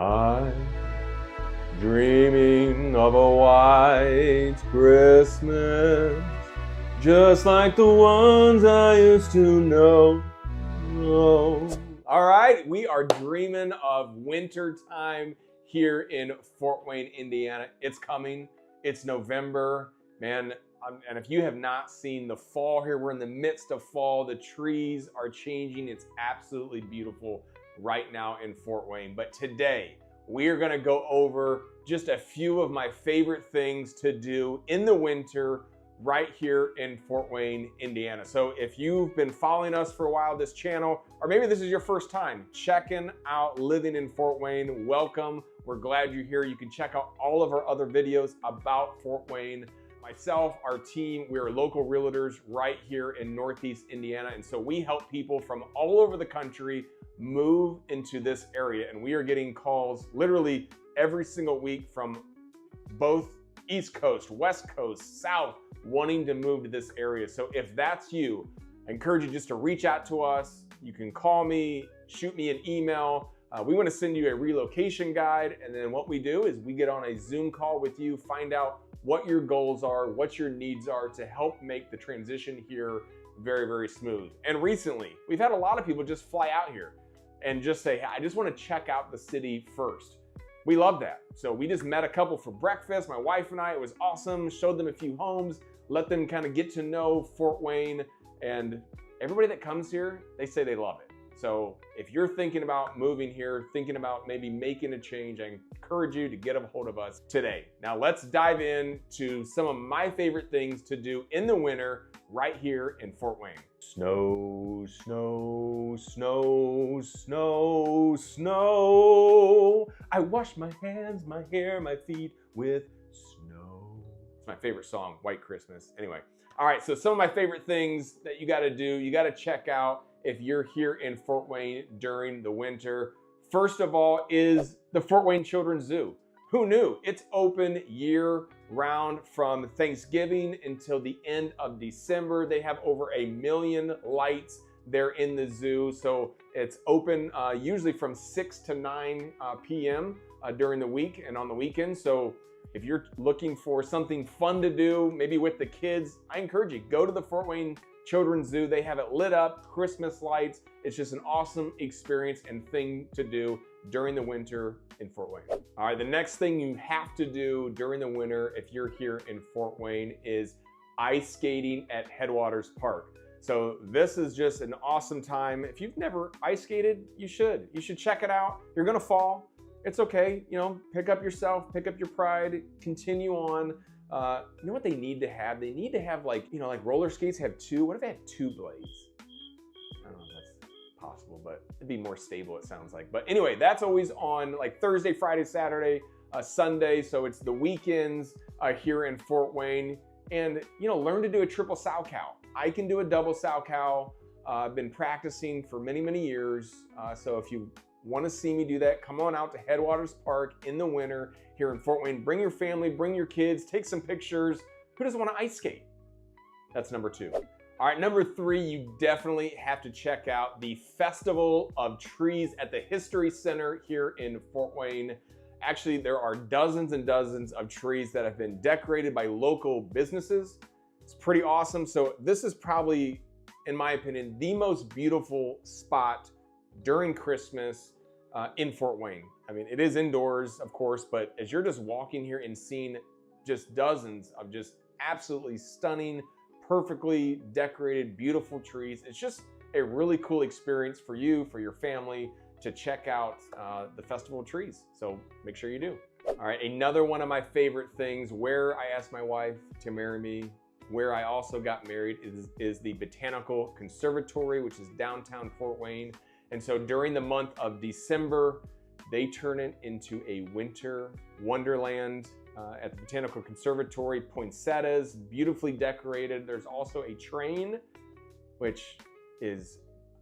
I'm dreaming of a white Christmas, just like the ones I used to know. All right, we are dreaming of winter time here in Fort Wayne, Indiana. It's coming. It's November, man. And if you have not seen the fall here, we're in the midst of fall. The trees are changing. It's absolutely beautiful right now in Fort Wayne. But today, we are gonna go over just a few of my favorite things to do in the winter right here in Fort Wayne, Indiana. So if you've been following us for a while, this channel, or maybe this is your first time checking out living in Fort Wayne, welcome. We're glad you're here. You can check out all of our other videos about Fort Wayne. Myself, our team, we are local realtors right here in Northeast Indiana. And so we help people from all over the country move into this area. And we are getting calls literally every single week from both East Coast, West Coast, South, wanting to move to this area. So if that's you, I encourage you just to reach out to us. You can call me, shoot me an email. We want to send you a relocation guide. And then what we do is we get on a Zoom call with you, find out what your goals are, what your needs are to help make the transition here very, very smooth. And recently, we've had a lot of people just fly out here and just say, hey, I just want to check out the city first. We love that. So we just met a couple for breakfast, my wife and I. It was awesome. Showed them a few homes, let them kind of get to know Fort Wayne. And everybody that comes here, they say they love it. So if you're thinking about moving here, thinking about maybe making a change, I encourage you to get a hold of us today. Now let's dive into some of my favorite things to do in the winter right here in Fort Wayne. Snow, snow, snow, snow, snow. I wash my hands, my hair, my feet with snow. It's my favorite song, White Christmas. Anyway, all right, so some of my favorite things that you gotta do, you gotta check out if you're here in Fort Wayne during the winter. First of all is the Fort Wayne Children's Zoo. Who knew? It's open year round from Thanksgiving until the end of December. They have over 1 million lights there in the zoo. So it's open usually from 6 to 9 p.m. During the week and on the weekend. So if you're looking for something fun to do, maybe with the kids, I encourage you, go to the Fort Wayne Children's Zoo. They have it lit up, Christmas lights. It's just an awesome experience and thing to do during the winter in Fort Wayne. All right, the next thing you have to do during the winter if you're here in Fort Wayne is ice skating at Headwaters Park. So this is just an awesome time. If you've never ice skated, you should. You should check it out. You're gonna fall. It's okay, you know, pick up yourself, pick up your pride, continue on. You know what they need to have? They need to have like, you know, like roller skates have two. What if they had 2 blades? I don't know if that's possible, but it'd be more stable, it sounds like. But anyway, that's always on like Thursday, Friday, Saturday, Sunday. So it's the weekends here in Fort Wayne. And, you know, learn to do a triple sow cow. I can do a double sow cow. I've been practicing for many, many years. So if you want to see me do that, come on out to Headwaters Park in the winter here in Fort Wayne. Bring your family, bring your kids, take some pictures. Who doesn't want to ice skate? That's number 2. All right, number 3, you definitely have to check out the Festival of Trees at the History Center here in Fort Wayne. Actually, there are dozens and dozens of trees that have been decorated by local businesses. It's pretty awesome. So this is probably, in my opinion, the most beautiful spot during Christmas in Fort Wayne. I mean, it is indoors, of course, but as you're just walking here and seeing just dozens of just absolutely stunning, perfectly decorated, beautiful trees, it's just a really cool experience for you, for your family, to check out the Festival of Trees. So make sure you do. All right, another one of my favorite things, where I asked my wife to marry me, where I also got married, is the Botanical Conservatory, which is downtown Fort Wayne. And so during the month of December, they turn it into a winter wonderland at the Botanical Conservatory. Poinsettias, beautifully decorated. There's also a train, which is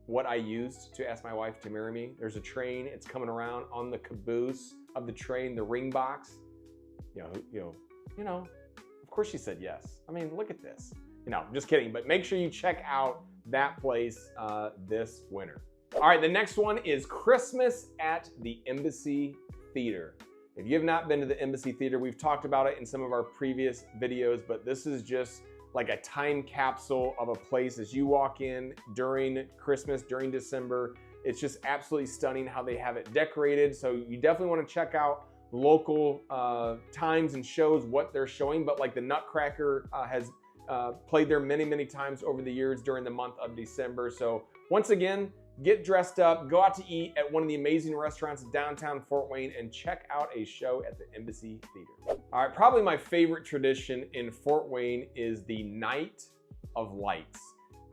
what I used to ask my wife to marry me. There's a train, it's coming around. On the caboose of the train, the ring box. You know, of course she said yes. I mean, look at this. You know, just kidding, but make sure you check out that place this winter. All right, the next one is Christmas at the Embassy Theater. If you have not been to the Embassy Theater, we've talked about it in some of our previous videos, but this is just like a time capsule of a place as you walk in during Christmas, during December. It's just absolutely stunning how they have it decorated. So you definitely want to check out local times and shows, what they're showing. But like the Nutcracker has played there many, many times over the years during the month of December. So once again, get dressed up, go out to eat at one of the amazing restaurants downtown Fort Wayne, and check out a show at the Embassy Theater. All right, probably my favorite tradition in Fort Wayne is the Night of Lights.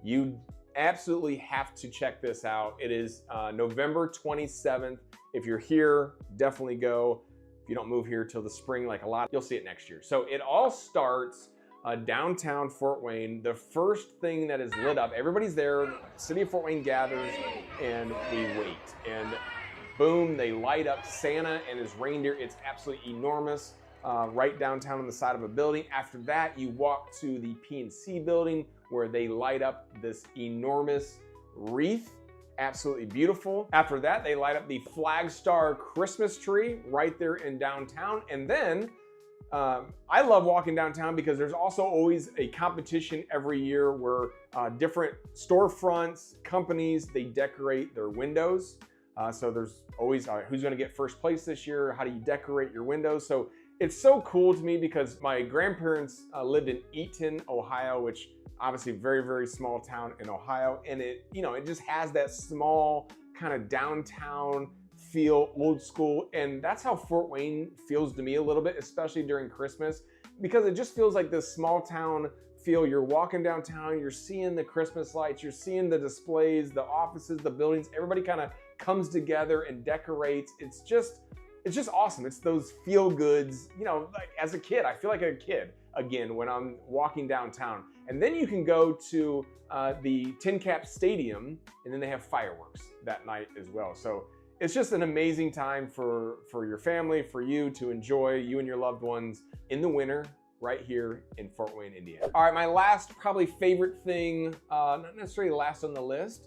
You absolutely have to check this out. It is November 27th. If you're here, definitely go. If you don't move here till the spring, like a lot, you'll see it next year. So it all starts downtown Fort Wayne. The first thing that is lit up, everybody's there, the city of Fort Wayne gathers, and we wait. And boom, they light up Santa and his reindeer. It's absolutely enormous, right downtown on the side of a building. After that, you walk to the P&C building where they light up this enormous wreath. Absolutely beautiful. After that, they light up the Flag Star Christmas tree right there in downtown. And then I love walking downtown because there's also always a competition every year where different storefronts, companies, they decorate their windows. So there's always, all right, who's gonna get first place this year? How do you decorate your windows? So it's so cool to me because my grandparents lived in Ellington, Ohio, which obviously very, very small town in Ohio. And it, you know, it just has that small kind of downtown feel, old school. And that's how Fort Wayne feels to me a little bit, especially during Christmas, because it just feels like this small town feel. You're walking downtown, you're seeing the Christmas lights, you're seeing the displays, the offices, the buildings, everybody kind of comes together and decorates. It's just awesome. It's those feel goods, you know, like as a kid, I feel like a kid again when I'm walking downtown. And then you can go to the Tin Cap Stadium, and then they have fireworks that night as well. So it's just an amazing time for your family, for you to enjoy, you and your loved ones in the winter right here in Fort Wayne, Indiana. All right, my last probably favorite thing, not necessarily last on the list,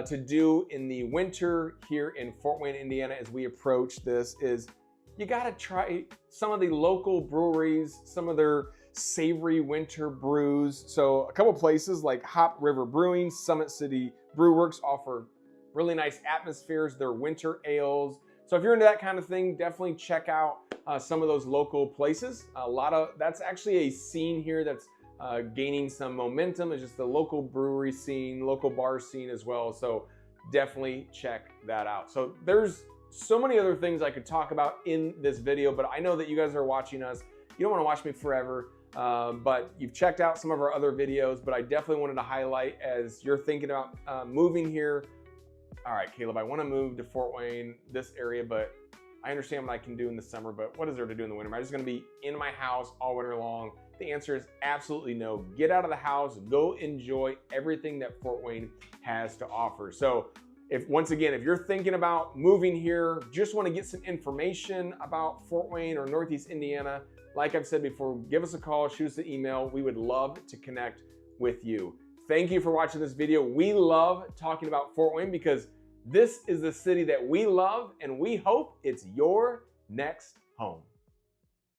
to do in the winter here in Fort Wayne, Indiana as we approach this is you gotta try some of the local breweries, some of their savory winter brews. So a couple places like Hop River Brewing, Summit City Brewworks offer really nice atmospheres, their winter ales. So if you're into that kind of thing, definitely check out some of those local places. That's actually a scene here that's gaining some momentum. It's just the local brewery scene, local bar scene as well. So definitely check that out. So there's so many other things I could talk about in this video, but I know that you guys are watching us. You don't want to watch me forever, but you've checked out some of our other videos, but I definitely wanted to highlight as you're thinking about moving here. All right, Caleb, I want to move to Fort Wayne, this area, but I understand what I can do in the summer, but what is there to do in the winter? Am I just going to be in my house all winter long? The answer is absolutely no. Get out of the house, go enjoy everything that Fort Wayne has to offer. So once again, if you're thinking about moving here, just want to get some information about Fort Wayne or Northeast Indiana, like I've said before, give us a call, shoot us an email. We would love to connect with you. Thank you for watching this video. We love talking about Fort Wayne because this is the city that we love, and we hope it's your next home.